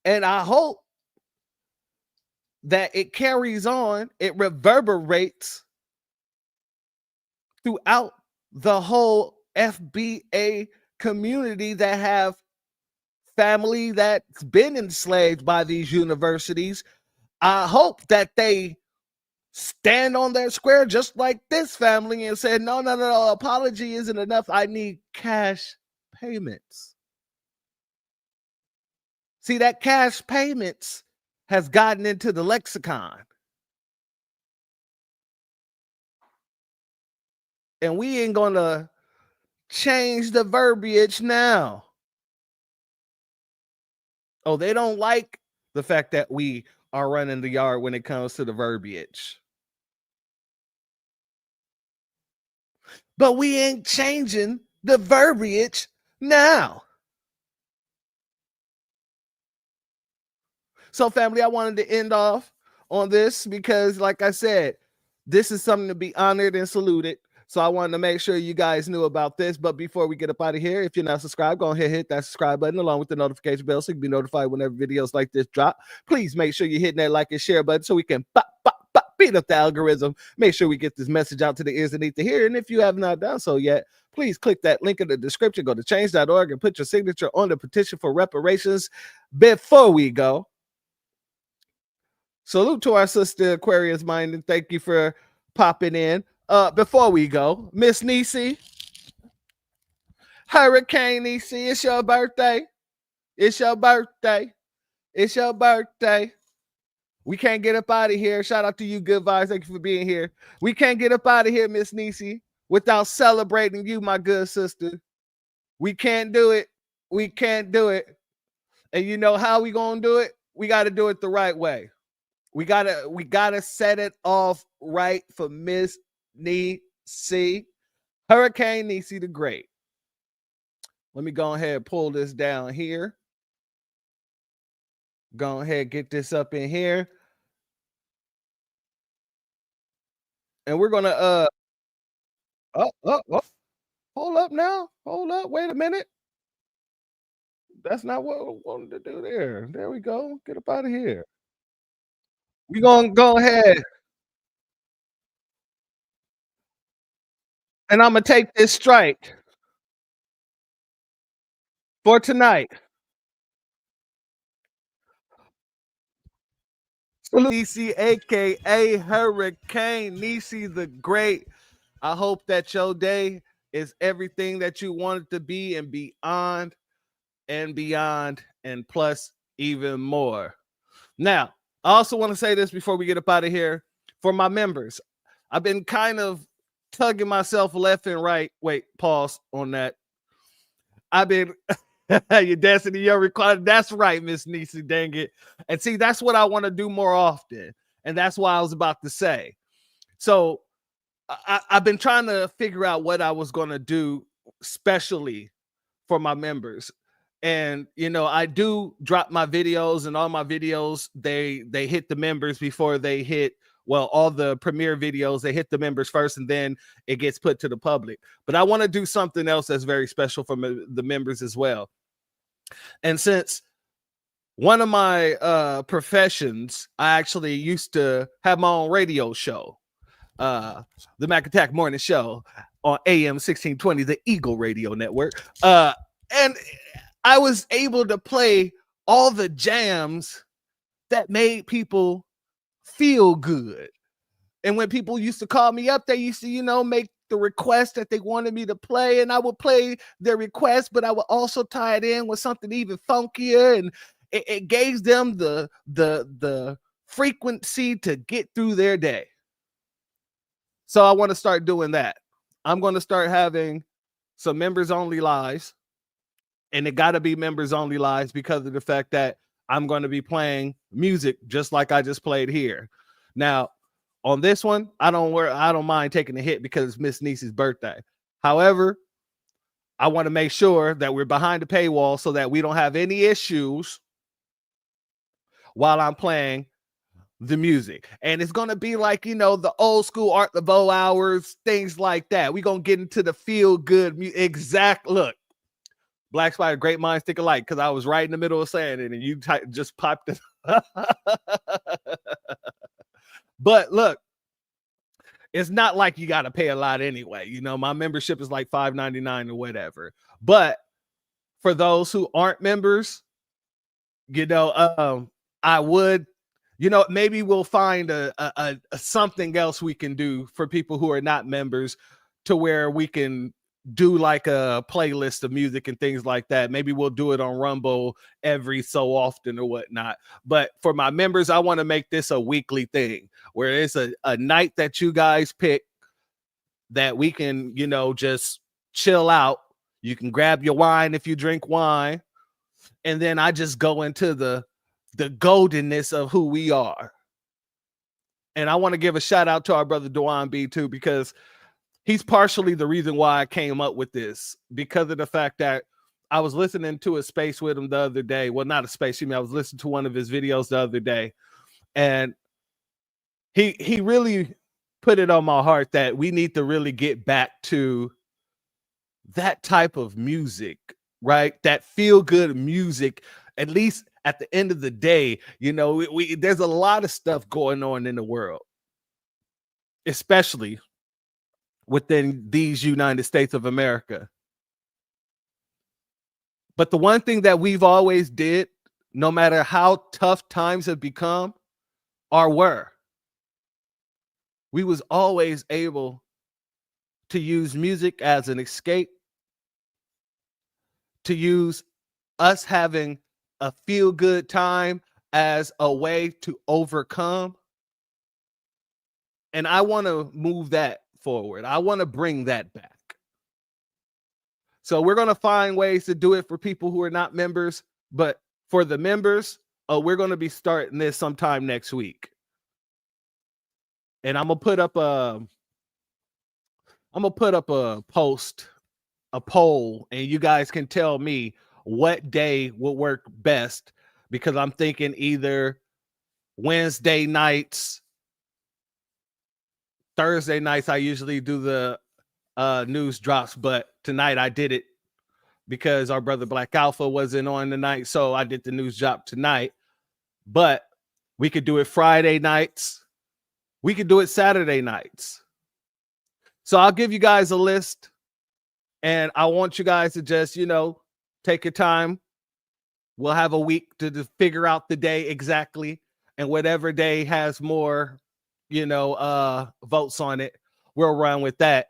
S3: And I hope that it carries on, it reverberates throughout the whole FBA community that have family that's been enslaved by these universities. I hope that they stand on their square just like this family and say, no, apology isn't enough. I need cash payments. See, that cash payments has gotten into the lexicon. And we ain't going to change the verbiage now. Oh, they don't like the fact that we are running the yard when it comes to the verbiage. But we ain't changing the verbiage now. So, family, I wanted to end off on this because, like I said, this is something to be honored and saluted. So I wanted to make sure you guys knew about this. But before we get up out of here, if you're not subscribed, go ahead and hit that subscribe button along with the notification bell so you can be notified whenever videos like this drop. Please make sure you're hitting that like and share button so we can beat up the algorithm. Make sure we get this message out to the ears that need to hear. And if you have not done so yet, please click that link in the description. Go to change.org and put your signature on the petition for reparations. Before we go, salute to our sister Aquarius Mind, and thank you for popping in. Before we go, Miss Niecy, Hurricane Niecy, it's your birthday. It's your birthday. It's your birthday. We can't get up out of here. Shout out to you, Good Vibes. Thank you for being here. We can't get up out of here, Miss Niecy, without celebrating you, my good sister. We can't do it. We can't do it. And you know how we gonna do it? We got to do it the right way. We gotta set it off right for Miss Niecy, Hurricane Niecy the Great. Let me go ahead and pull this down here. Go ahead, get this up in here. And we're gonna hold up now. Hold up, wait a minute. That's not what I wanted to do there. There we go. Get up out of here. We gonna go ahead. And I'm gonna take this strike for tonight. Niecy, aka Hurricane Niecy the Great. I hope that your day is everything that you want it to be and beyond and plus even more. Now, I also want to say this before we get up out of here. For my members, I've been kind of tugging myself left and right. Wait, pause on that. I've been your destiny, your required. That's right, Miss Niecy, dang it. And see, that's what I want to do more often. And that's why I was about to say. So I've been trying to figure out what I was going to do specially for my members. And, you know, I do drop my videos, and all my videos, they hit the members before they hit, well, all the premiere videos, they hit the members first, and then it gets put to the public. But I want to do something else that's very special for the members as well. And since one of my professions, I actually used to have my own radio show, the Mac Attack Morning Show on AM 1620, the Eagle Radio Network. And I was able to play all the jams that made people feel good. And when people used to call me up, they used to, you know, make the request that they wanted me to play, and I would play their request, but I would also tie it in with something even funkier, and it gave them the frequency to get through their day. So I want to start doing that. I'm going to start having some members only lives. And it got to be members only lives because of the fact that I'm going to be playing music just like I just played here. Now, on this one, I don't mind taking a hit because it's Miss Niecy's birthday. However, I want to make sure that we're behind the paywall so that we don't have any issues while I'm playing the music. And it's going to be like, you know, the old school Art Laveau hours, things like that. We're going to get into the feel good music. Look. Black Spider, great minds think alike, because I was right in the middle of saying it and you just popped it. But look, it's not like you got to pay a lot anyway. You know, my membership is like $5.99 or whatever. But for those who aren't members, you know, I would, you know, maybe we'll find a something else we can do for people who are not members to where we can do like a playlist of music and things like that. Maybe we'll do it on Rumble every so often or whatnot. But for my members, I want to make this a weekly thing where it's a night that you guys pick that we can, you know, just chill out. You can grab your wine if you drink wine. And then I just go into the goldenness of who we are. And I want to give a shout out to our brother Dewan B too, because he's partially the reason why I came up with this, because of the fact that I was listening to a space with him the other day. Well, not a space, excuse me. I was listening to one of his videos the other day, and he really put it on my heart that we need to really get back to that type of music, right? That feel good music, at least at the end of the day. You know, there's a lot of stuff going on in the world, especially within these United States of America. But the one thing that we've always did, no matter how tough times have become or were, we was always able to use music as an escape, to use us having a feel good time as a way to overcome. And I want to move that forward. I want to bring that back. So we're going to find ways to do it for people who are not members, but for the members, we're going to be starting this sometime next week. And I'm going to put up a poll, and you guys can tell me what day will work best, because I'm thinking either Wednesday nights, Thursday nights. I usually do the news drops, but tonight I did it because our brother Black Alpha wasn't on tonight, so I did the news drop tonight. But we could do it Friday nights, we could do it Saturday nights. So I'll give you guys a list, and I want you guys to just, you know, take your time. We'll have a week to figure out the day exactly, and whatever day has more, you know, votes on it, we'll run with that.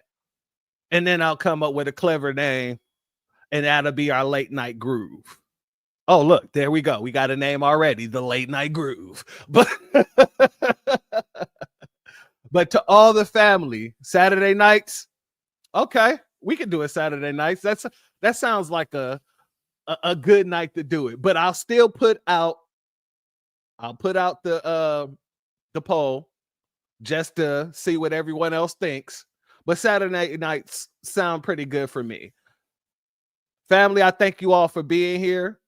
S3: And then I'll come up with a clever name, and that'll be our late night groove. Oh, look, there we go. We got a name already, the Late Night Groove. But to all the family, Saturday nights, okay, we can do it Saturday nights. That sounds like a good night to do it. But I'll still put out the poll just to see what everyone else thinks. But Saturday nights sound pretty good for me. Family, I thank you all for being here.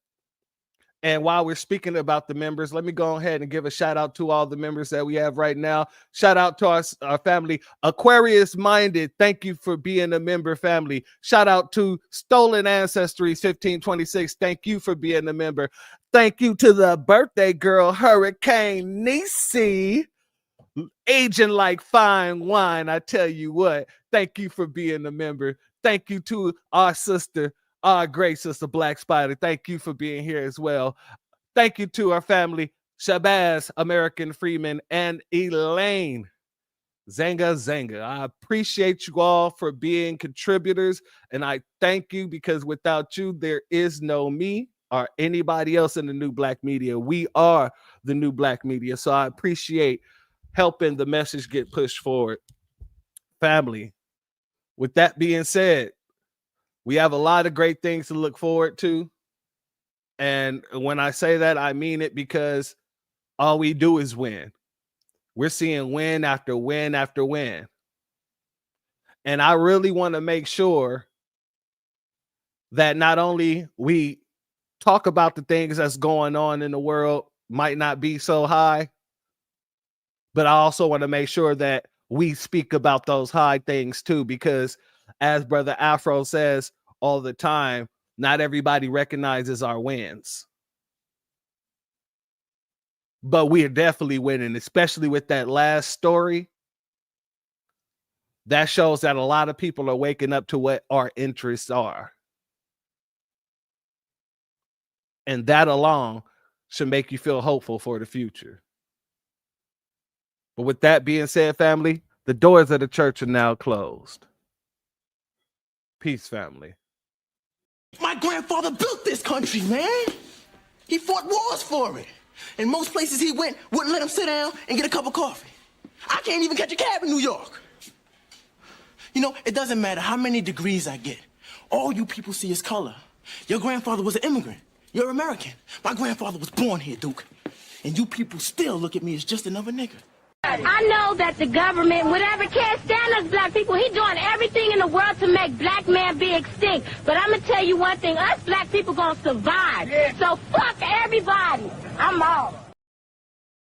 S3: And while we're speaking about the members, let me go ahead and give a shout out to all the members that we have right now. Shout out to our family, Aquarius Minded. Thank you for being a member, family. Shout out to Stolen Ancestries 1526. Thank you for being a member. Thank you to the birthday girl, Hurricane Nisi. Aging like fine wine, I tell you what. Thank you for being a member. Thank you to our sister, our great sister, Black Spider. Thank you for being here as well. Thank you to our family, Shabazz, American Freeman, and Elaine. Zanga. I appreciate you all for being contributors, and I thank you, because without you, there is no me or anybody else in the New Black Media. We are the New Black Media, so I appreciate helping the message get pushed forward. Family, with that being said, we have a lot of great things to look forward to. And when I say that, I mean it, because all we do is win. We're seeing win after win after win. And I really want to make sure that not only we talk about the things that's going on in the world might not be so high, but I also want to make sure that we speak about those high things too, because as Brother Afro says all the time, not everybody recognizes our wins. But we are definitely winning, especially with that last story. That shows that a lot of people are waking up to what our interests are. And that alone should make you feel hopeful for the future. But with that being said, family, the doors of the church are now closed. Peace, family.
S19: My grandfather built this country, man. He fought wars for it. And most places he went wouldn't let him sit down and get a cup of coffee. I can't even catch a cab in New York. You know, it doesn't matter how many degrees I get. All you people see is color. Your grandfather was an immigrant. You're American. My grandfather was born here, Duke. And you people still look at me as just another nigga.
S17: I know that the government, whatever, can't stand us black people. He's doing everything in the world to make black man big.
S20: extinct. But I'm gonna tell you one thing, us black people gonna survive. So fuck everybody. I'm out.